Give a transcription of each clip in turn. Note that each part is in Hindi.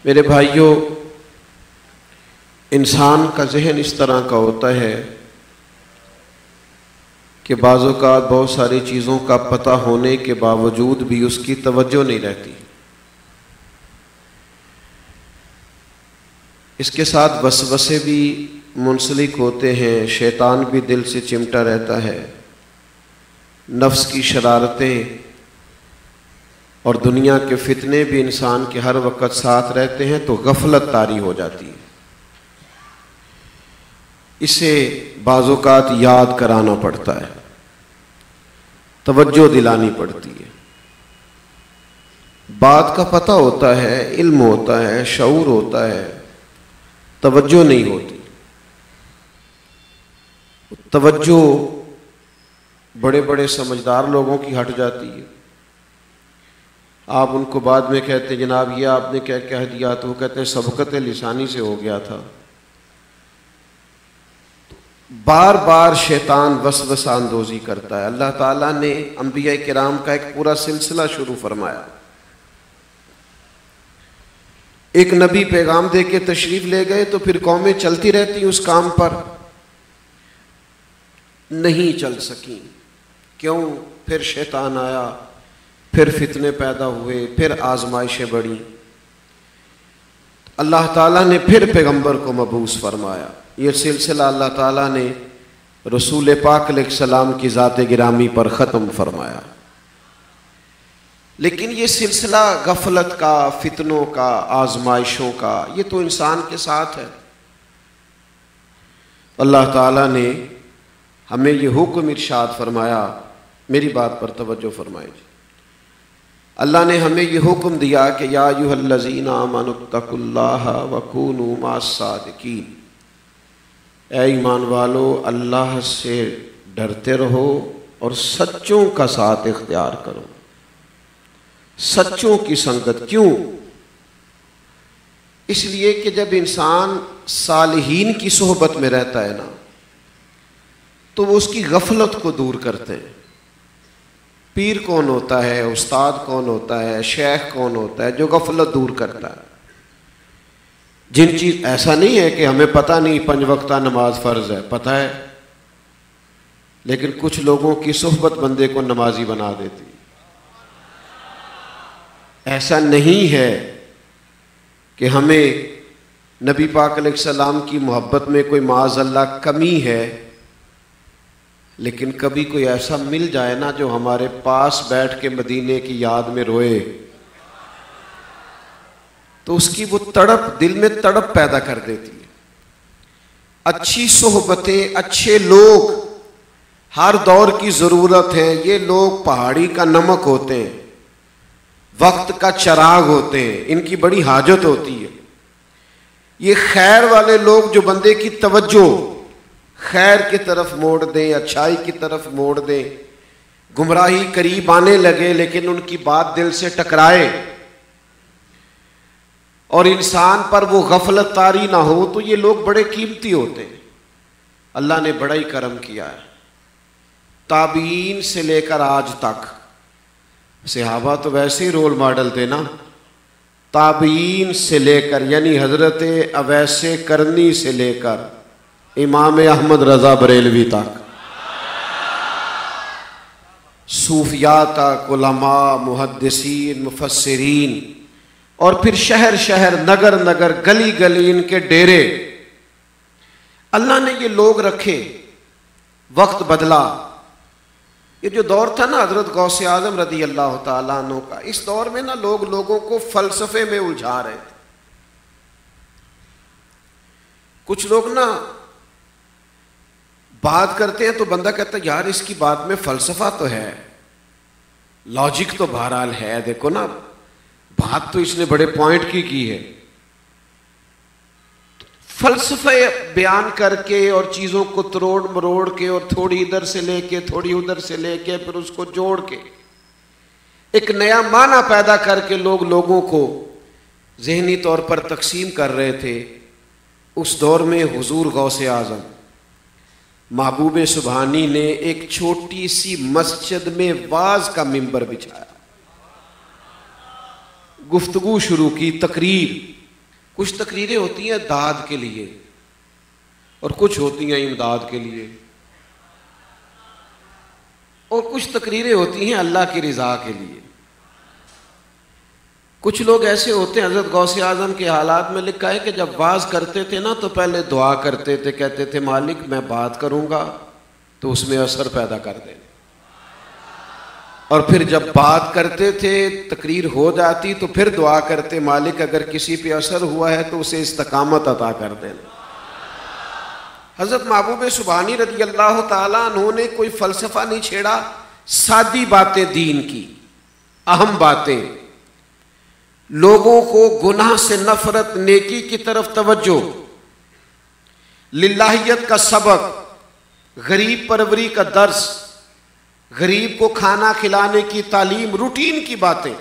मेरे भाइयों, इंसान का जहन इस तरह का होता है कि बाज़ औक़ात बहुत सारी चीज़ों का पता होने के बावजूद भी उसकी तवज्जो नहीं रहती। इसके साथ वसवसे भी मुंसलिक होते हैं, शैतान भी दिल से चिमटा रहता है, नफ्स की शरारतें और दुनिया के फितने भी इंसान के हर वक्त साथ रहते हैं, तो गफलत तारी हो जाती है। इसे बाज़ औक़ात याद कराना पड़ता है, तवज्जो दिलानी पड़ती है। बात का पता होता है, इल्म होता है, शऊर होता है, तवज्जो नहीं होती। तवज्जो बड़े बड़े समझदार लोगों की हट जाती है। आप उनको बाद में कहते हैं जनाब ये आपने क्या कह दिया, तो वो कहते हैं सबकत लिसानी से हो गया था। बार बार शैतान वसवसा अंदोज़ी करता है। अल्लाह ताला ने अंबिया किराम का एक पूरा सिलसिला शुरू फरमाया। एक नबी पैगाम दे के तशरीफ ले गए तो फिर कौमें चलती रहती उस काम पर, नहीं चल सकी। क्यों? फिर शैतान आया, फिर फितने पैदा हुए, फिर आजमाइशें बढ़ी। अल्लाह ताला ने फिर पैगंबर को मबूस फरमाया। ये सिलसिला अल्लाह ताला ने रसूल पाक अलैहिस्सलाम की ज़ात गिरामी पर ख़त्म फरमाया। लेकिन ये सिलसिला गफलत का, फितनों का, आजमाइशों का, ये तो इंसान के साथ है। अल्लाह ताला ने हमें ये हुक्म इरशाद फरमाया, मेरी बात पर तवज्जो फरमाएं। अल्लाह ने हमें ये हुक्म दिया कि या अय्युहल्लज़ीना आमनुत्तकुल्लाह वकूनू मास्सादिकीन, ऐ ईमान वालो अल्लाह से डरते रहो और सच्चों का साथ इख्तियार करो। सच्चों की संगत। क्यों? इसलिए कि जब इंसान सालिहीन की सोहबत में रहता है ना, तो वो उसकी गफलत को दूर करते हैं। पीर कौन होता है, उस्ताद कौन होता है, शेख कौन होता है जो गफलत दूर करता है। जिन चीज ऐसा नहीं है कि हमें पता नहीं 5 वक्ता नमाज फ़र्ज है, पता है, लेकिन कुछ लोगों की सोहबत बंदे को नमाजी बना देती। ऐसा नहीं है कि हमें नबी पाक अलैहिस्सलाम की मोहब्बत में कोई माज़अल्लाह कमी है, लेकिन कभी कोई ऐसा मिल जाए ना जो हमारे पास बैठ के मदीने की याद में रोए, तो उसकी वो तड़प दिल में तड़प पैदा कर देती है। अच्छी सोहबतें, अच्छे लोग हर दौर की ज़रूरत है। ये लोग पहाड़ी का नमक होते हैं, वक्त का चिराग होते हैं, इनकी बड़ी हाजत होती है। ये खैर वाले लोग जो बंदे की तवज्जो खैर की तरफ मोड़ दें, अच्छाई की तरफ मोड़ दें, गुमराही करीब आने लगे लेकिन उनकी बात दिल से टकराए और इंसान पर वो गफलत तारी ना हो, तो ये लोग बड़े कीमती होते हैं। अल्लाह ने बड़ा ही करम किया है। ताबीन से लेकर आज तक, सहाबा तो वैसे ही रोल मॉडल थे ना, ताबीन से लेकर यानी हजरत अवैसे करनी से लेकर इमाम अहमद रजा बरेलवी तक, सूफिया तक, उलमा, मुहद्दिसीन, मुफस्सिरीन, और फिर शहर शहर, नगर नगर, गली गली इनके डेरे। अल्लाह ने ये लोग रखे। वक्त बदला। ये जो दौर था ना हजरत गौसे आजम रदी अल्लाह ताला अन्हु का, इस दौर में ना लोग लोगों को फलसफे में उलझा रहे थे। कुछ लोग ना बात करते हैं तो बंदा कहता है यार इसकी बात में फलसफा तो है, लॉजिक तो बहरहाल है, देखो ना बात तो इसने बड़े पॉइंट की है। फलसफे बयान करके और चीजों को तरोड़ मरोड़ के और थोड़ी इधर से लेके थोड़ी उधर से लेके फिर उसको जोड़ के एक नया माना पैदा करके लोग लोगों को जहनी तौर पर तकसीम कर रहे थे। उस दौर में हुजूर गौसे आजम महबूब सुबहानी ने एक छोटी सी मस्जिद में वाज का मिंबर बिछाया, गुफ्तगू शुरू की, तकरीर। कुछ तकरीरें होती हैं दाद के लिए और कुछ होती हैं इमदाद के लिए, और कुछ तकरीरें होती हैं अल्लाह की रिजा के लिए। कुछ लोग ऐसे होते हैं, हजरत गौसे आजम के हालात में लिखा है कि जब वाज करते थे ना तो पहले दुआ करते थे, कहते थे मालिक मैं बात करूंगा तो उसमें असर पैदा कर देना, और फिर जब बात करते थे तकरीर हो जाती तो फिर दुआ करते मालिक अगर किसी पे असर हुआ है तो उसे इस्तकामत अता कर देना। हजरत महबूब सुबहानी रज़ी अल्लाह ताला अन्हु ने कोई फलसफा नहीं छेड़ा, सादी बातें दीन की, अहम बातें, लोगों को गुनाह से नफरत, नेकी की तरफ तवज्जो, लिल्लाहियत का सबक, गरीब परवरी का दर्स, गरीब को खाना खिलाने की तालीम, रूटीन की बातें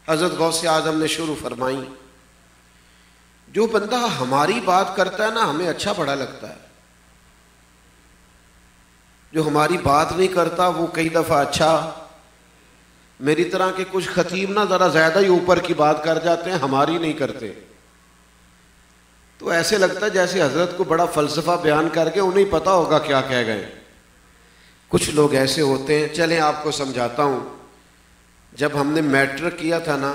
हजरत गौसे आजम ने शुरू फरमाई। जो बंदा हमारी बात करता है ना हमें अच्छा बड़ा लगता है, जो हमारी बात नहीं करता वो कई दफा अच्छा, मेरी तरह के कुछ खतीब ना जरा ज्यादा ही ऊपर की बात कर जाते हैं, हमारी नहीं करते, तो ऐसे लगता है जैसे हजरत को बड़ा फलसफा बयान करके उन्हें पता होगा क्या कह गए। कुछ लोग ऐसे होते हैं, चलें आपको समझाता हूं। जब हमने मैट्रिक किया था ना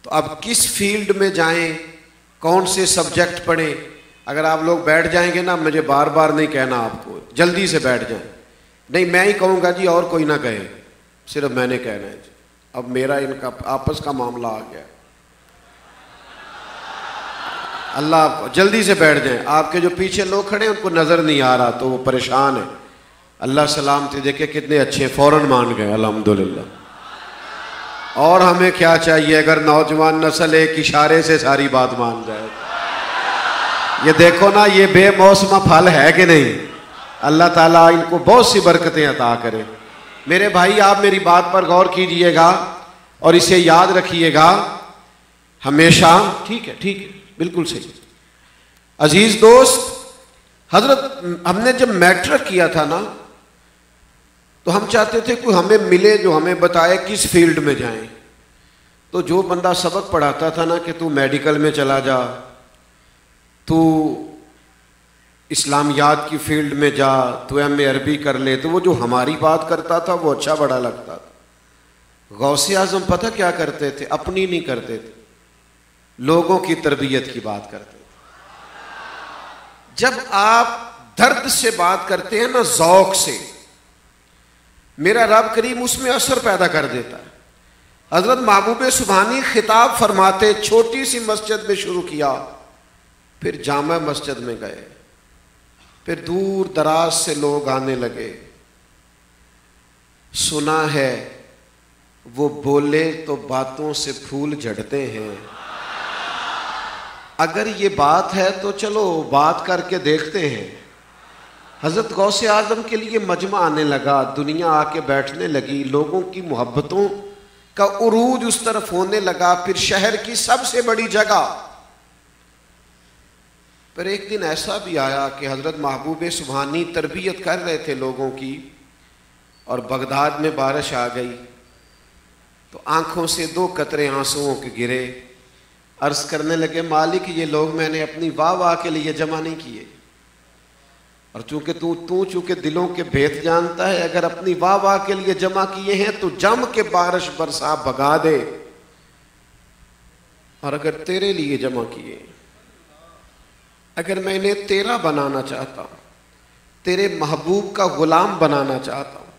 तो अब किस फील्ड में जाएं, कौन से सब्जेक्ट पढ़ें, अगर आप लोग बैठ जाएंगे ना, मुझे बार बार नहीं कहना आपको, जल्दी से बैठ जाएं, नहीं मैं ही कहूँगा जी और कोई ना कहे, सिर्फ मैंने कहना है जी। अब मेरा इनका आपस का मामला आ गया, अल्लाह जल्दी से बैठ जाएं। आपके जो पीछे लोग खड़े हैं उनको नजर नहीं आ रहा तो वो परेशान है, अल्लाह सलामती देखे कितने अच्छे, फौरन मान गए अल्हम्दुलिल्लाह। और हमें क्या चाहिए, अगर नौजवान नस्ल एक इशारे से सारी बात मान जाए। ये देखो ना, ये बेमौसमा फल है कि नहीं, अल्लाह ताला इनको बहुत सी बरकतें अता करे। मेरे भाई आप मेरी बात पर गौर कीजिएगा और इसे याद रखिएगा हमेशा, ठीक है, ठीक है, बिल्कुल सही। अजीज दोस्त, हजरत हमने जब मैट्रिक किया था ना तो हम चाहते थे कोई हमें मिले जो हमें बताए किस फील्ड में जाएं। तो जो बंदा सबक पढ़ाता था ना कि तू मेडिकल में चला जा, तू इस्लामियात की फील्ड में जा, तू एम ए अरबी कर ले, तो वो जो हमारी बात करता था वो अच्छा बड़ा लगता था। गौसे आजम पता क्या करते थे, अपनी नहीं करते थे, लोगों की तरबियत की बात करते थे। जब आप दर्द से बात करते हैं ना, जौक से, मेरा रब करीम उसमें असर पैदा कर देता है। हजरत महबूब सुबहानी खिताब फरमाते, छोटी सी मस्जिद में शुरू किया, फिर जामा मस्जिद में गए, फिर दूर दराज से लोग आने लगे। सुना है वो बोले तो बातों से फूल झड़ते हैं। अगर ये बात है तो चलो बात करके देखते हैं। हजरत गौसे आजम के लिए मजमा आने लगा, दुनिया आके बैठने लगी, लोगों की मोहब्बतों का उरूज उस तरफ होने लगा। फिर शहर की सबसे बड़ी जगह पर एक दिन ऐसा भी आया कि हजरत महबूब सुबहानी तरबियत कर रहे थे लोगों की, और बगदाद में बारिश आ गई तो आंखों से 2 कतरे आंसुओं के गिरे। अर्ज करने लगे, मालिक ये लोग मैंने अपनी वाह वाह के लिए जमा नहीं किए, और चूंकि तू चूंकि दिलों के भेद जानता है, अगर अपनी वाह वाह के लिए जमा किए हैं तो जम के बारिश बरसा भगा दे, और अगर तेरे लिए जमा किए, अगर मैं इन्हें तेरा बनाना चाहता हूं, तेरे महबूब का गुलाम बनाना चाहता हूं,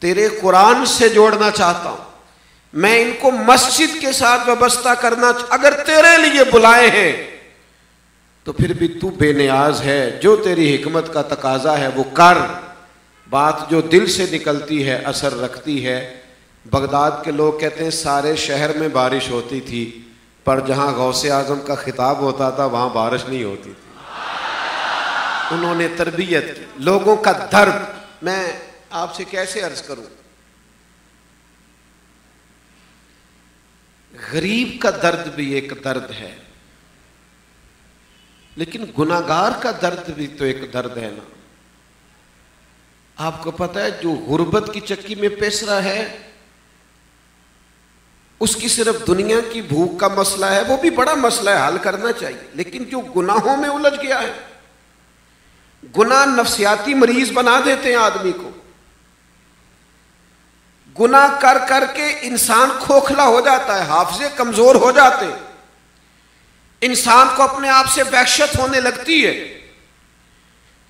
तेरे कुरान से जोड़ना चाहता हूं, मैं इनको मस्जिद के साथ वाबस्ता करना, अगर तेरे लिए बुलाए हैं तो फिर भी तू बेनियाज है, जो तेरी हिकमत का तकाजा है वो कर। बात जो दिल से निकलती है असर रखती है। बगदाद के लोग कहते हैं सारे शहर में बारिश होती थी, पर जहां गौसे आजम का खिताब होता था वहां बारिश नहीं होती थी। उन्होंने तरबियत की, लोगों का दर्द मैं आपसे कैसे अर्ज करूं। गरीब का दर्द भी एक दर्द है, लेकिन गुनाहगार का दर्द भी तो एक दर्द है ना। आपको पता है जो गुर्बत की चक्की में पिस रहा है उसकी सिर्फ दुनिया की भूख का मसला है, वो भी बड़ा मसला है, हल करना चाहिए। लेकिन जो गुनाहों में उलझ गया है, गुनाह नफ्सियाती मरीज बना देते हैं आदमी को। गुनाह कर करके इंसान खोखला हो जाता है, हाफजे कमजोर हो जाते हैं, इंसान को अपने आप से वहशत होने लगती है।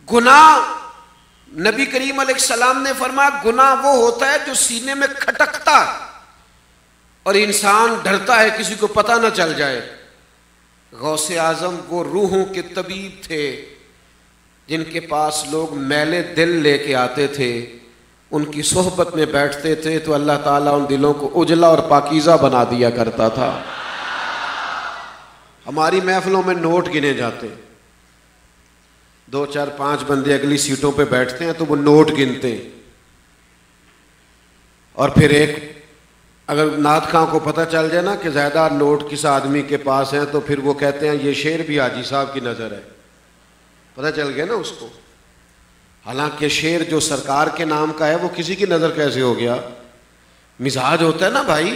गुनाह, नबी करीम अलैहिस्सलाम ने फरमाया, गुनाह वो होता है जो सीने में खटकता और इंसान डरता है किसी को पता ना चल जाए। गौसे आजम वो रूहों के तबीब थे जिनके पास लोग मैले दिल लेके आते थे, उनकी सोहबत में बैठते थे तो अल्लाह ताला उन दिलों को उजला और पाकीज़ा बना दिया करता था। हमारी महफिलों में नोट गिने जाते हैं, 2 4 5 बंदे अगली सीटों पे बैठते हैं तो वो नोट गिनते हैं, और फिर एक अगर नात खां को पता चल जाए ना कि ज़्यादा नोट किस आदमी के पास हैं तो फिर वो कहते हैं ये शेर भी हाजी साहब की नज़र है, पता चल गया ना उसको। हालांकि शेर जो सरकार के नाम का है वो किसी की नज़र कैसे हो गया, मिजाज होता है ना भाई।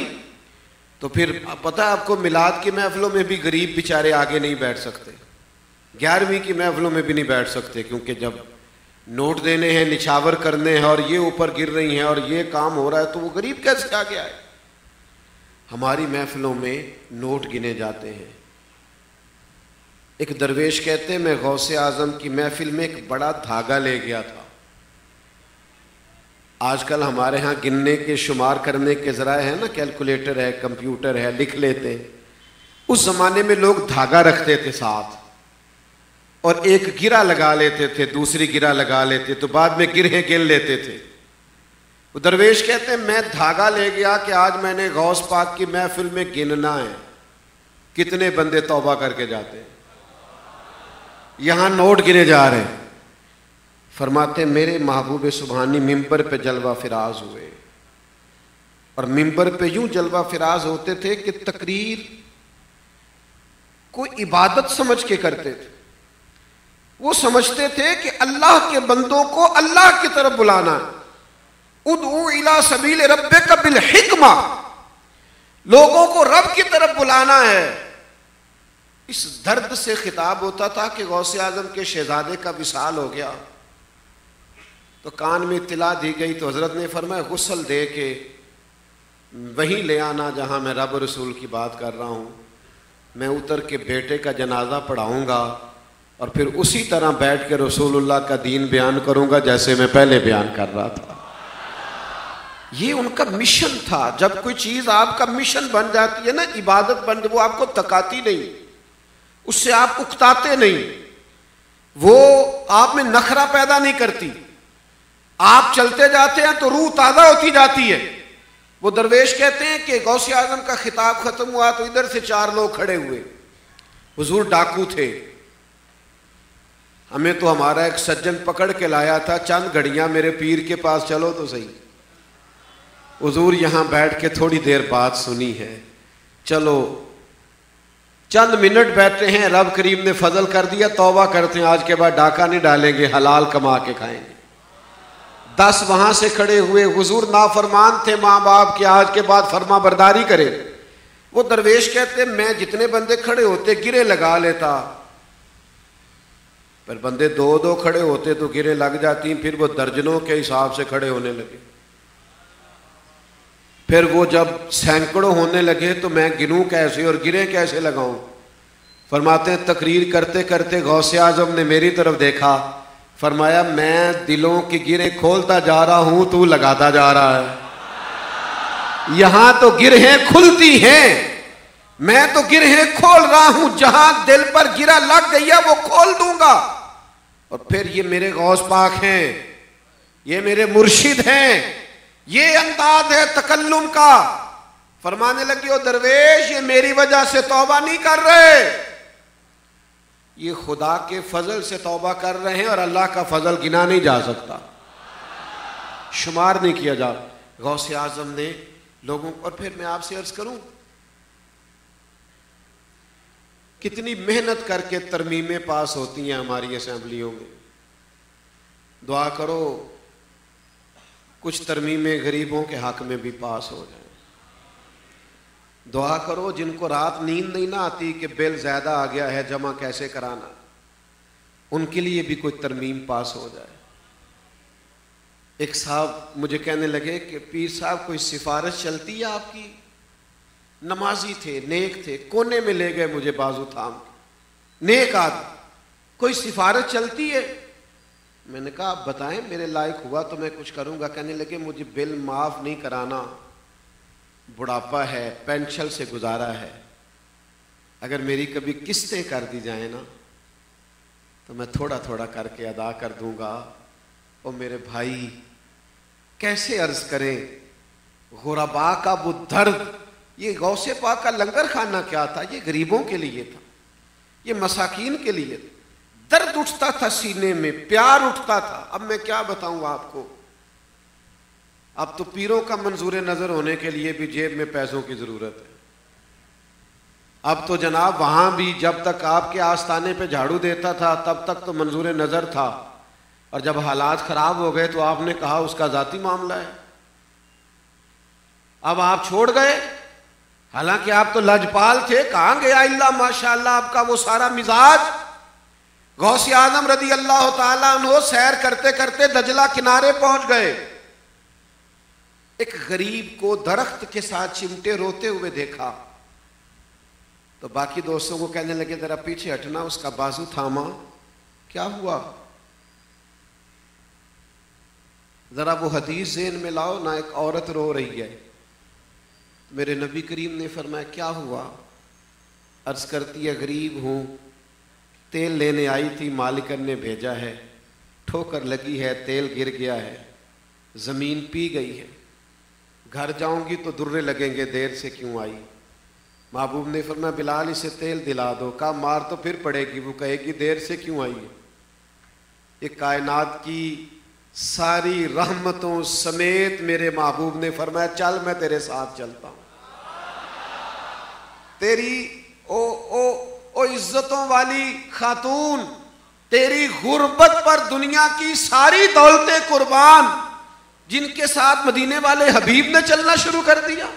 तो फिर पता है आपको, मिलाद की महफिलों में भी गरीब बेचारे आगे नहीं बैठ सकते, 11वीं की महफिलों में भी नहीं बैठ सकते, क्योंकि जब नोट देने हैं, निछावर करने हैं और ये ऊपर गिर रही हैं और ये काम हो रहा है तो वो गरीब कैसे आ गया है। हमारी महफिलों में नोट गिने जाते हैं। एक दरवेश कहते हैं, मैं गौसे आजम की महफिल में एक बड़ा धागा ले गया था। आजकल हमारे यहाँ गिनने के, शुमार करने के ज़राए हैं ना, कैलकुलेटर है, कंप्यूटर है, लिख लेते हैं। उस ज़माने में लोग धागा रखते थे साथ और एक गिरा लगा लेते थे, दूसरी गिरा लगा लेते, तो बाद में गिरहें गिन लेते थे। वो दरवेश कहते हैं, मैं धागा ले गया कि आज मैंने गौस पाक की महफिल में गिनना है कितने बंदे तौबा करके जाते हैं। यहां नोट गिने जा रहे हैं। फरमाते मेरे महबूब सुबहानी मिंबर पे जलवा फिराज हुए, और मिंबर पे यूं जलवा फिराज होते थे कि तकरीर को इबादत समझ के करते थे। वो समझते थे कि अल्लाह के बंदों को अल्लाह की तरफ बुलाना, उदउ इला सबील रब्बिका बिल हिकमा, लोगों को रब की तरफ बुलाना है। इस दर्द से खिताब होता था कि गौसे आजम के शहजादे का विसाल हो गया। तो कान में इत्तला दी गई तो हजरत ने फरमाया, गुस्ल दे के वहीं ले आना जहां मैं रब रसूल की बात कर रहा हूं। मैं उतर के बेटे का जनाजा पढ़ाऊंगा और फिर उसी तरह बैठ के रसूलुल्लाह का दीन बयान करूंगा जैसे मैं पहले बयान कर रहा था। ये उनका मिशन था। जब कोई चीज आपका मिशन बन जाती है ना, इबादत बन, वो आपको तकाती नहीं, उससे आप उकताते नहीं, वो आप में नखरा पैदा नहीं करती। आप चलते जाते हैं तो रूह ताज़ा होती जाती है। वो दरवेश कहते हैं कि गौसे आजम का खिताब खत्म हुआ तो इधर से 4 लोग खड़े हुए। हुजूर डाकू थे, हमें तो हमारा एक सज्जन पकड़ के लाया था, चंद घड़ियां मेरे पीर के पास चलो तो सही। हुजूर यहां बैठ के थोड़ी देर बात सुनी है, चलो चंद मिनट बैठे हैं, रब करीम ने फजल कर दिया, तौबा करते हैं, आज के बाद डाका नहीं डालेंगे, हलाल कमा के खाएंगे। 10 वहां से खड़े हुए। हुजूर नाफरमान थे माँ बाप के, आज के बाद फर्मा बरदारी करे। वो दरवेश कहते मैं जितने बंदे खड़े होते गिरे लगा लेता, पर बंदे 2-2 खड़े होते तो गिरे लग जाती, फिर वो दर्जनों के हिसाब से खड़े होने लगे। फिर वो जब सैकड़ों होने लगे तो मैं गिनूं कैसे और गिरे कैसे लगाऊं। फरमाते हैं तकरीर करते करते गौसे आजम ने मेरी तरफ देखा, फरमाया मैं दिलों की गिरे खोलता जा रहा हूं, तू लगाता जा रहा है। यहां तो गिरहें खुलती हैं, मैं तो गिरहें खोल रहा हूं, जहां दिल पर गिरा लग गई है वो खोल दूंगा। और फिर ये मेरे गौस पाक हैं, ये मेरे मुर्शिद हैं, ये अंदाज है तकल्लुम का। फरमाने लगी ओ दरवेश, ये मेरी वजह से तौबा नहीं कर रहे, ये खुदा के फजल से तौबा कर रहे हैं, और अल्लाह का फजल गिना नहीं जा सकता, शुमार नहीं किया जा। गौसे आजम ने लोगों, और फिर मैं आपसे अर्ज करूं, कितनी मेहनत करके तरमीमें पास होती हैं हमारी असेंबलियों में। दुआ करो कुछ तरमीमें गरीबों के हक में भी पास हो जाए। दुआ करो जिनको रात नींद नहीं ना आती कि बिल ज़्यादा आ गया है, जमा कैसे कराना, उनके लिए भी कोई तरमीम पास हो जाए। एक साहब मुझे कहने लगे कि पीर साहब कोई सिफारिश चलती है आपकी? नमाजी थे, नेक थे, कोने में ले गए मुझे बाजू थाम के, नेक आदमी, कोई सिफारिश चलती है? मैंने कहा आप बताएं, मेरे लायक हुआ तो मैं कुछ करूंगा। कहने लगे मुझे बिल माफ नहीं कराना, बुढ़ापा है, पेंशन से गुजारा है, अगर मेरी कभी किस्तें कर दी जाए ना तो मैं थोड़ा थोड़ा करके अदा कर दूंगा। और मेरे भाई कैसे अर्ज करें गुरबा का वो दर्द। ये गौसे पाक का लंगर खाना क्या था? ये गरीबों के लिए था, ये मसाकीन के लिए था। दर्द उठता था सीने में, प्यार उठता था। अब मैं क्या बताऊं आपको, अब तो पीरों का मंजूर नजर होने के लिए भी जेब में पैसों की जरूरत है। अब तो जनाब वहां भी जब तक आपके आस्थाने पे झाड़ू देता था तब तक तो मंजूर नजर था, और जब हालात खराब हो गए तो आपने कहा उसका जाती मामला है। अब आप छोड़ गए, हालांकि आप तो लजपाल थे, कहां गया इल्ला माशाअल्लाह आपका वो सारा मिजाज। गौसे आजम रदी अल्लाह ताला अन्हो सैर करते करते दजला किनारे पहुंच गए, एक गरीब को दरख्त के साथ चिमटे रोते हुए देखा तो बाकी दोस्तों को कहने लगे जरा पीछे हटना, उसका बाजू थामा। क्या हुआ? जरा वो हदीस ज़हन में लाओ ना, एक औरत रो रही है। मेरे नबी करीम ने फरमाया क्या हुआ? अर्ज करती है गरीब हूं, तेल लेने आई थी, मालिकन ने भेजा है, ठोकर लगी है, तेल गिर गया है, जमीन पी गई है, घर जाऊंगी तो दुर्रे लगेंगे, देर से क्यों आई? महबूब ने फरमाया बिलाल इसे तेल दिला दो। कहा मार तो फिर पड़ेगी, वो कहेगी देर से क्यों आई है? ये कायनात की सारी रहमतों समेत मेरे महबूब ने फरमाया चल मैं तेरे साथ चलता हूं। तेरी ओ इज्जतों वाली खातून, तेरी गुर्बत पर दुनिया की सारी दौलतें कुर्बान, जिनके साथ मदीने वाले हबीब ने चलना शुरू कर दिया,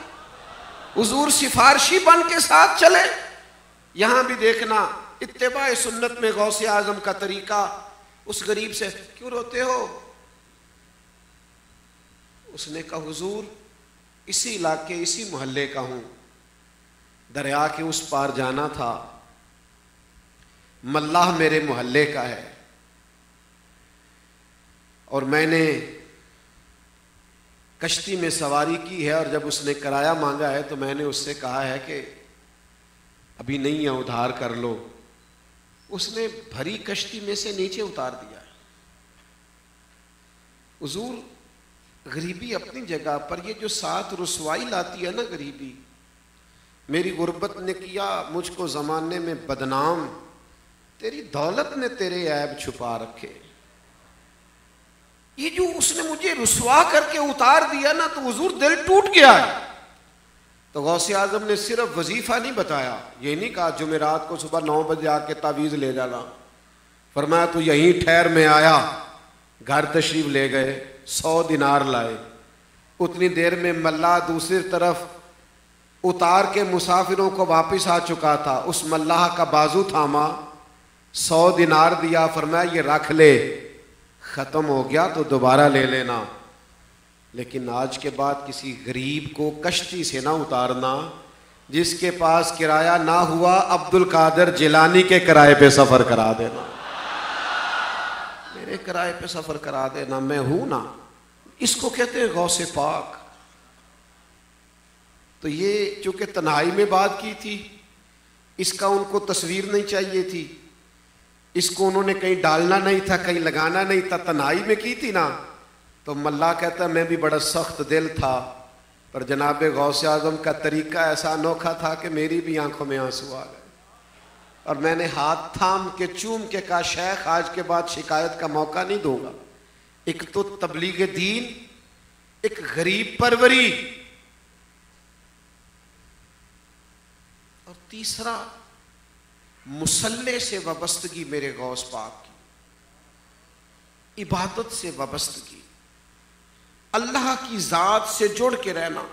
हुजूर सिफारशी बन के साथ चले। यहां भी देखना इत्तेबाए सुन्नत में गौसे आजम का तरीका। उस गरीब से क्यों रोते हो? उसने कहा हुजूर इसी इलाके इसी मोहल्ले का हूं, दरिया के उस पार जाना था, मल्लाह मेरे मोहल्ले का है और मैंने कश्ती में सवारी की है, और जब उसने किराया मांगा है तो मैंने उससे कहा है कि अभी नहीं है, उधार कर लो। उसने भरी कश्ती में से नीचे उतार दिया। हुजूर गरीबी अपनी जगह पर, ये जो साथ रुसवाई लाती है ना गरीबी, मेरी गुर्बत ने किया मुझको जमाने में बदनाम, तेरी दौलत ने तेरे ऐब छुपा रखे। ये जो उसने मुझे रुसवा करके उतार दिया ना, तो हुजूर दिल टूट गया है। तो गौसे आजम ने सिर्फ वजीफा नहीं बताया, ये नहीं कहा जुमेरात को सुबह 9 बजे आके तावीज़ ले जाना। फरमाया तू यहीं ठहर में आया, घर तशरीफ ले गए, 100 दिनार लाए। उतनी देर में मल्लाह दूसरी तरफ उतार के मुसाफिरों को वापस आ चुका था। उस मल्लाह का बाजू थामा, 100 दिनार दिया, फरमाया ये रख ले, खत्म हो गया तो दोबारा ले लेना, लेकिन आज के बाद किसी गरीब को कश्ती से ना उतारना। जिसके पास किराया ना हुआ अब्दुल कादिर जिलानी के किराए पे सफर करा देना, मेरे किराए पे सफर करा देना, मैं हूं ना। इसको कहते हैं गौसे पाक। तो ये चूंकि तन्हाई में बात की थी, इसका उनको तस्वीर नहीं चाहिए थी, इसको उन्होंने कहीं डालना नहीं था, कहीं लगाना नहीं था, तन्हाई में की थी ना। तो मल्लाह कहता मैं भी बड़ा सख्त दिल था, पर जनाब गौसे आजम का तरीका ऐसा अनोखा था कि मेरी भी आंखों में आंसू आ गए, और मैंने हाथ थाम के चूम के कहा शेख आज के बाद शिकायत का मौका नहीं दूंगा। एक तो तबलीग दीन, एक गरीब परवरी, और तीसरा मुसल्ले से वाबस्तगी, मेरे गौस पाक की इबादत से वाबस्तगी, अल्लाह की जात से जुड़ के रहना।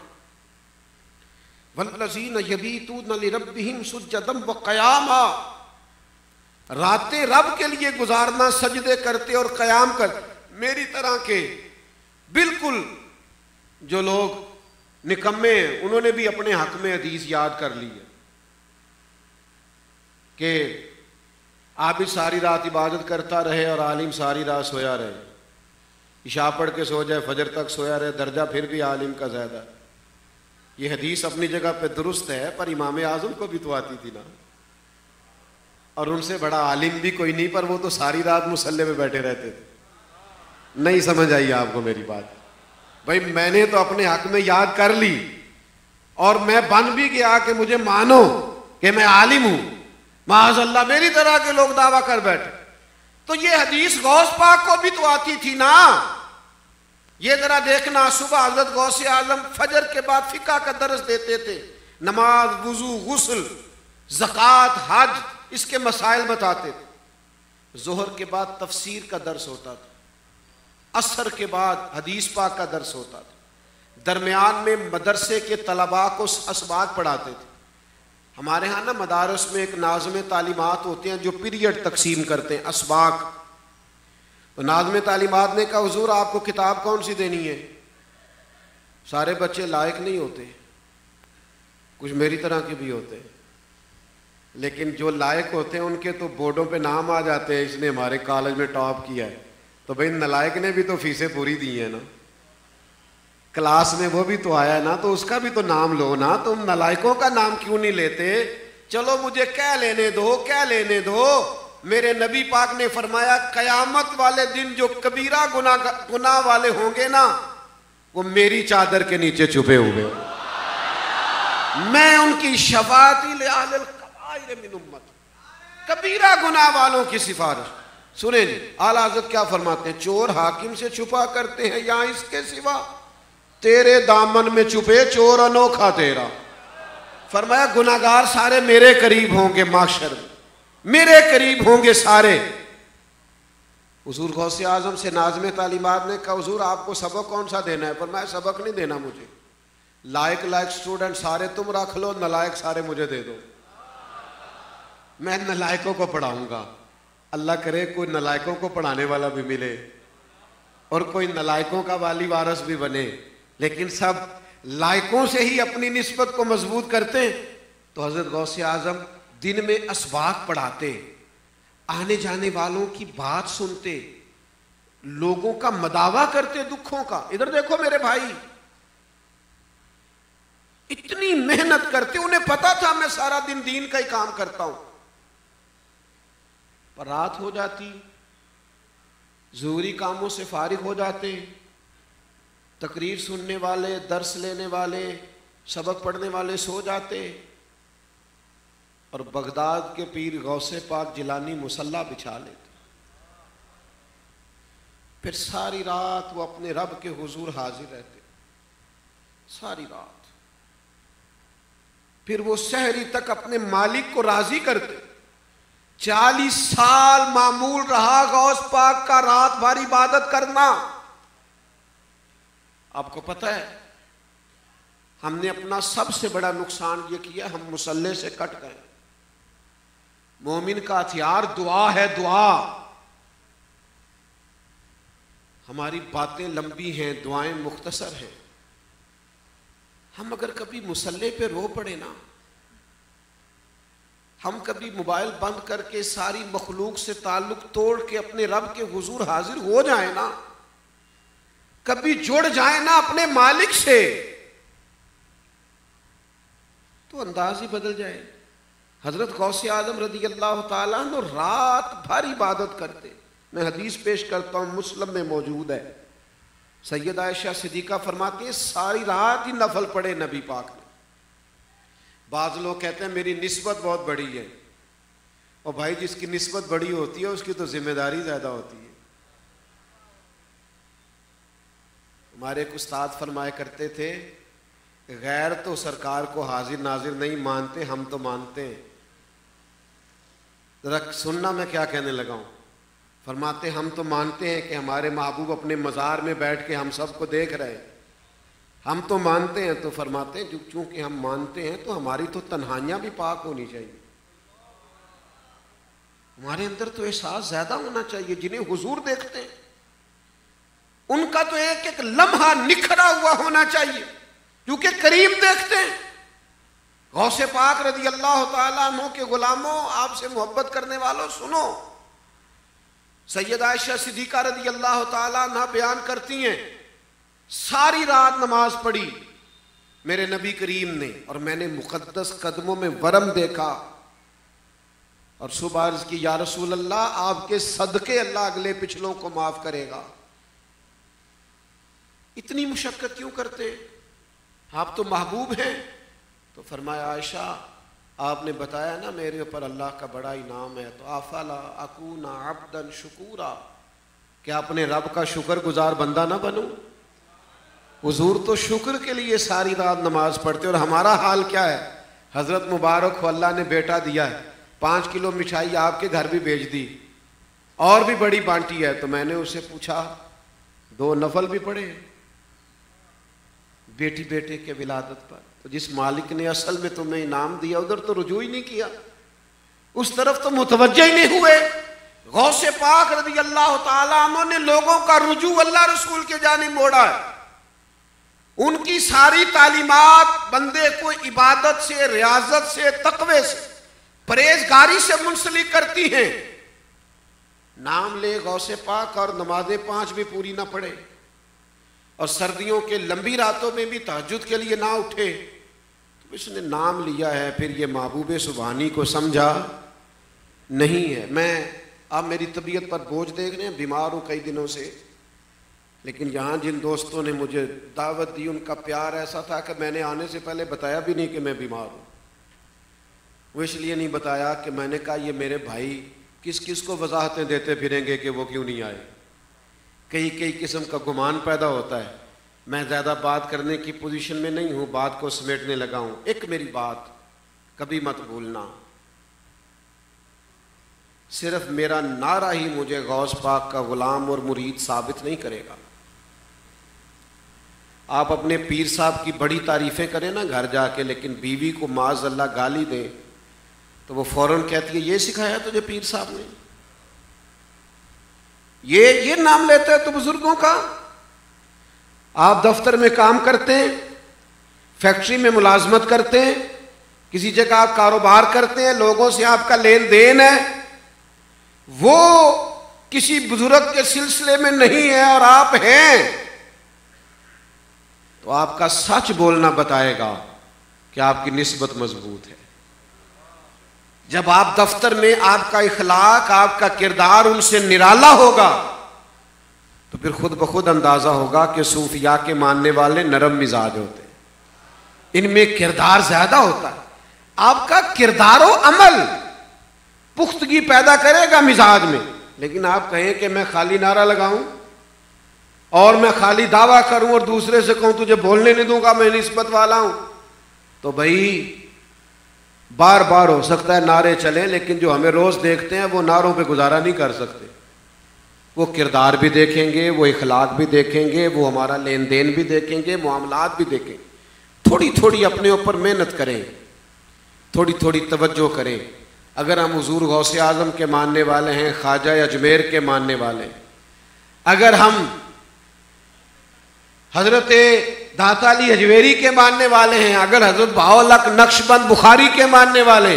वल्लज़ीना यबीतूना लिरब्बिहिम सुज्जदम व क़यामा, रातें रब के लिए गुजारना सजदे करते और क़याम कर। मेरी तरह के बिल्कुल जो लोग निकम्मे हैं, उन्होंने भी अपने हक में हदीस याद कर ली है कि आप भी सारी रात इबादत करता रहे और आलिम सारी रात सोया रहे, इशा पढ़ के सो जाए, फजर तक सोया रहे, दर्जा फिर भी आलिम का ज़्यादा। ये हदीस अपनी जगह पे दुरुस्त है, पर इमाम आज़म को भी तो आती थी ना, और उनसे बड़ा आलिम भी कोई नहीं, पर वो तो सारी रात मुसल्ले में बैठे रहते थे। नहीं समझ आई आपको मेरी बात? भाई मैंने तो अपने हक में याद कर ली और मैं बन भी गया कि मुझे मानो कि मैं आलिम हूं। माज़अल्लाह मेरी तरह के लोग दावा कर बैठे। तो ये हदीस गौस पाक को भी तो आती थी ना। ये जरा देखना, सुबह हजरत गौसे आजम फजर के बाद फिका का दर्स देते थे, नमाज, वुजू, गुस्ल, ज़कात, हज, इसके मसाइल बताते थे। जोहर के बाद तफसीर का दर्स होता था, असर के बाद हदीस पाक का दर्स होता था, दरमियान में मदरसे के तलबा को असबाक पढ़ाते थे। हमारे यहाँ ना मदारस में एक नाज़िम तालीमात होते हैं जो पीरियड तकसीम करते हैं, असबाक। तो नाज़िम तालीमात ने कहा हुजूर आपको किताब कौन सी देनी है? सारे बच्चे लायक नहीं होते, कुछ मेरी तरह के भी होते हैं, लेकिन जो लायक होते हैं उनके तो बोर्डों पे नाम आ जाते हैं, इसने हमारे कॉलेज में टॉप किया है। तो भाई नलायक ने भी तो फीसें पूरी दी है ना, क्लास में वो भी तो आया है ना, तो उसका भी तो नाम लो ना। तुम नलायकों का नाम क्यों नहीं लेते? चलो मुझे क्या लेने दो, क्या लेने दो। मेरे नबी पाक ने फरमाया कयामत वाले दिन जो कबीरा गुनाह वाले होंगे ना, वो मेरी चादर के नीचे छुपे हुए, मैं उनकी शफाअती लिआलिल कबाइर मिन उम्मत, कबीरा गुनाह वालों की सिफारिश। सुने जी, आला हज़रत क्या फरमाते हैं? चोर हाकिम से छुपा करते हैं या इसके सिवा, तेरे दामन में छुपे चोर अनोखा तेरा। फरमाया गुनाहगार सारे मेरे करीब होंगे, माशर में मेरे करीब होंगे सारे। हुजूर गौसे आजम से नाज़िम तालीमात ने कहा हुजूर आपको सबक कौन सा देना है? फरमाया सबक नहीं देना मुझे, लायक लायक स्टूडेंट सारे तुम रख लो, नलायक सारे मुझे दे दो, मैं नलायकों को पढ़ाऊंगा। अल्लाह करे कोई नलायकों को पढ़ाने वाला भी मिले और कोई नलायकों का वाली वारस भी बने, लेकिन सब लायकों से ही अपनी निस्बत को मजबूत करते। तो हजरत गौसे आजम दिन में असबाक पढ़ाते, आने जाने वालों की बात सुनते, लोगों का मदावा करते दुखों का। इधर देखो मेरे भाई, इतनी मेहनत करते, उन्हें पता था मैं सारा दिन दीन का ही काम करता हूं, पर रात हो जाती, ज़रूरी कामों से फारिग हो जाते, तकरीर सुनने वाले, दर्स लेने वाले, सबक पढ़ने वाले सो जाते, और बगदाद के पीर गौसे पाक जिलानी मुसल्ला बिछा लेते। फिर सारी रात वो अपने रब के हुजूर हाजिर रहते, सारी रात। फिर वो सहरी तक अपने मालिक को राजी करते। 40 साल मामूल रहा गौस पाक का रात भर इबादत करना। आपको पता है हमने अपना सबसे बड़ा नुकसान ये किया, हम मुसल्ले से कट गए। मोमिन का हथियार दुआ है, दुआ। हमारी बातें लंबी हैं, दुआएं मुख्तसर हैं। हम अगर कभी मुसल्ले पे रो पड़े ना, हम कभी मोबाइल बंद करके सारी मखलूक से ताल्लुक तोड़ के अपने रब के हुजूर हाजिर हो जाए ना, कभी जुड़ जाए ना अपने मालिक से, तो अंदाज ही बदल जाए। हजरत गौसे आजम रदी अल्लाह ताला अन्हु रात भर इबादत करते। मैं हदीस पेश करता हूं, मुस्लिम में मौजूद है। सैयद आयशा सिद्दीका फरमाती है सारी रात ही नफल पढ़े नबी पाक ने। बाज लोग कहते हैं मेरी निस्बत बहुत बड़ी है, और भाई जिसकी निस्बत बड़ी होती है उसकी तो जिम्मेदारी ज्यादा होती है। हमारे एक उस्ताद फरमाया करते थे, गैर तो सरकार को हाजिर नाजिर नहीं मानते, हम तो मानते हैं। जरा सुनना मैं क्या कहने लगा हूं। फरमाते हम तो मानते हैं कि हमारे महबूब अपने मज़ार में बैठ के हम सबको देख रहे हैं, हम तो मानते हैं, तो फरमाते हैं चूंकि हम मानते हैं तो हमारी तो तन्हाइयां भी पाक होनी चाहिए, हमारे अंदर तो एहसास ज्यादा होना चाहिए। जिन्हें हुजूर देखते हैं उनका तो एक एक लम्हा निखरा हुआ होना चाहिए, क्योंकि करीम देखते हैं। गौसे पाक रज़ी अल्लाह ताला अन्हु के गुलामों, आपसे मोहब्बत करने वालों, सुनो, सैयद आयशा सिद्दीका रज़ी अल्लाह ताला अन्हा बयान करती हैं, सारी रात नमाज पढ़ी मेरे नबी करीम ने, और मैंने मुकद्दस कदमों में वरम देखा, और सुबह अर्ज़ की, या रसूल अल्लाह, आपके सदके अल्लाह अगले पिछलों को माफ करेगा। इतनी मुशक्कत क्यों करते हैं, आप तो महबूब हैं। तो फरमाया, आयशा आपने बताया ना मेरे ऊपर अल्लाह का बड़ा इनाम है, तो आफला अकूना अब्दन शुकूरा, क्या अपने रब का शुक्रगुजार बंदा ना बनूं। हुजूर तो शुक्र के लिए सारी रात नमाज पढ़ते, और हमारा हाल क्या है। हजरत मुबारक को अल्लाह ने बेटा दिया है, 5 किलो मिठाई आपके घर भी भेज दी, और भी बड़ी बांटी है। तो मैंने उसे पूछा, 2 नफल भी पढ़े बेटी बेटे के विलादत पर, तो जिस मालिक ने असल में तुम्हें इनाम दिया उधर तो रुजू ही नहीं किया, उस तरफ तो मुतवज्जह ही नहीं हुए। गौसे पाक रज़ी अल्लाह ताला अन्हु ने लोगों का रुजू अल्लाह रसूल के जानिब मोड़ा है। उनकी सारी तालीमात बंदे को इबादत से, रियाजत से, तकवे से, परहेजगारी से मुंसलिक करती हैं। नाम ले गौसे पाक और नमाजें 5 भी पूरी ना पढ़े, और सर्दियों के लंबी रातों में भी तहज्जुद के लिए ना उठे, तो इसने नाम लिया है, फिर ये महबूब सुबहानी को समझा नहीं है। मैं अब मेरी तबीयत पर बोझ देख रहे हैं, बीमार हूँ कई दिनों से, लेकिन यहाँ जिन दोस्तों ने मुझे दावत दी उनका प्यार ऐसा था कि मैंने आने से पहले बताया भी नहीं कि मैं बीमार हूँ। वो इसलिए नहीं बताया कि मैंने कहा ये मेरे भाई किस किस को वजाहतें देते फिरेंगे कि वो क्यों नहीं आए। कई कई किस्म का गुमान पैदा होता है। मैं ज़्यादा बात करने की पोजीशन में नहीं हूँ, बात को समेटने लगा हूँ। एक मेरी बात कभी मत भूलना, सिर्फ मेरा नारा ही मुझे गौस पाक का गुलाम और मुरीद साबित नहीं करेगा। आप अपने पीर साहब की बड़ी तारीफ़ें करें ना घर जाके, लेकिन बीवी को माज़ अल्लाह गाली दें तो वो फौरन कहती है, ये सिखाया तुझे पीर साहब ने, ये नाम लेते हैं तो बुजुर्गों का। आप दफ्तर में काम करते हैं, फैक्ट्री में मुलाजमत करते हैं, किसी जगह आप कारोबार करते हैं, लोगों से आपका लेन देन है, वो किसी बुजुर्ग के सिलसिले में नहीं है और आप हैं, तो आपका सच बोलना बताएगा कि आपकी निस्बत मजबूत है। जब आप दफ्तर में आपका इखलाक, आपका किरदार उनसे निराला होगा, तो फिर खुद ब खुद अंदाजा होगा कि सूफिया के मानने वाले नरम मिजाज होते हैं, इनमें किरदार ज्यादा होता है। आपका किरदार और अमल पुख्तगी पैदा करेगा मिजाज में, लेकिन आप कहें कि मैं खाली नारा लगाऊं और मैं खाली दावा करूं और दूसरे से कहूं तुझे बोलने नहीं दूंगा, मैं निस्बत वाला हूं, तो भाई बार बार हो सकता है नारे चलें, लेकिन जो हमें रोज देखते हैं वो नारों पे गुजारा नहीं कर सकते। वो किरदार भी देखेंगे, वो इखलाक भी देखेंगे, वो हमारा लेन देन भी देखेंगे, मामलात भी देखेंगे। थोड़ी थोड़ी अपने ऊपर मेहनत करें, थोड़ी थोड़ी तवज्जो करें। अगर हम हुजूर गौसे आजम के मानने वाले हैं, ख्वाजा अजमेर के मानने वाले, अगर हम हजरत दाता अली हजवेरी के मानने वाले हैं, अगर हजरत बाउलक नक्शबंद बुखारी के मानने वाले,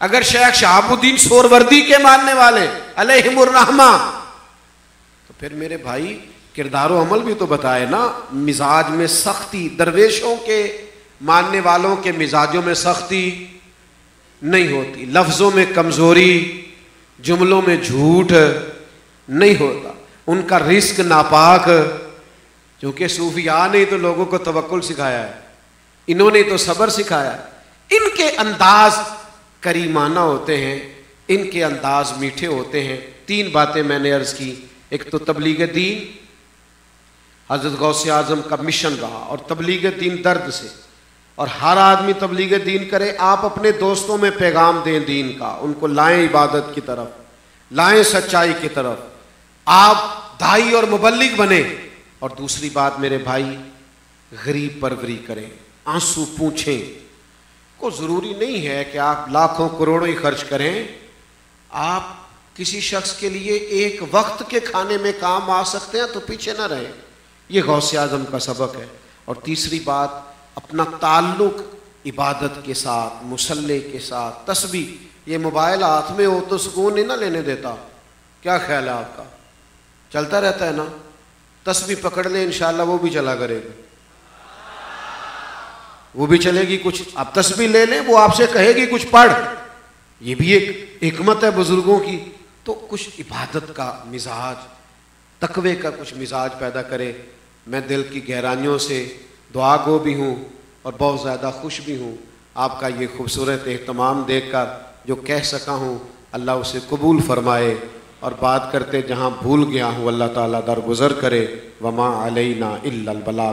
अगर शेख शहाबुद्दीन सोरवर्दी के मानने वाले अलैहिमुर रहमा, तो फिर मेरे भाई किरदार अमल भी तो बताए ना। मिजाज में सख्ती, दरवेशों के मानने वालों के मिजाजों में सख्ती नहीं होती, लफ्जों में कमजोरी, जुमलों में झूठ नहीं होता, उनका रिस्क नापाक, क्योंकि सूफिया ने तो लोगों को तवक्कुल सिखाया है, इन्होंने तो सब्र सिखाया है। इनके अंदाज करीमाना होते हैं, इनके अंदाज मीठे होते हैं। 3 बातें मैंने अर्ज की, एक तो तबलीग दीन, हजरत गौसे आजम का मिशन रहा, और तबलीग दीन दर्द से, और हर आदमी तबलीग दीन करे। आप अपने दोस्तों में पैगाम दें दीन का, उनको लाएं इबादत की तरफ, लाएं सच्चाई की तरफ, आप दाई और मुबल्लिग बने। और दूसरी बात मेरे भाई, गरीब परवरी करें, आंसू पूछें। को ज़रूरी नहीं है कि आप लाखों करोड़ों ही खर्च करें, आप किसी शख्स के लिए एक वक्त के खाने में काम आ सकते हैं तो पीछे ना रहें। ये गौसे आज़म का सबक है। और तीसरी बात, अपना ताल्लुक इबादत के साथ, मुसल्ले के साथ। तस्बीह, ये मोबाइल हाथ में हो तो सुकून नहीं ना लेने देता। क्या ख्याल है आपका? चलता रहता है ना। तस्बीह पकड़ ले, इंशाअल्लाह वो भी चला करेगा, वो भी चलेगी कुछ। आप तस्बीह ले लें, वो आपसे कहेगी कुछ पढ़। ये भी एक हिकमत है बुजुर्गों की। तो कुछ इबादत का मिजाज, तकवे का कुछ मिजाज पैदा करे। मैं दिल की गहराइयों से दुआ गो भी हूँ और बहुत ज़्यादा खुश भी हूँ आपका ये खूबसूरत एहतमाम देखकर। जो कह सका हूँ अल्लाह उसे कबूल फरमाए, और बात करते जहाँ भूल गया हूँ अल्लाह ताला दरगुज़र करे। वमा अलैना इल्लल बलाग।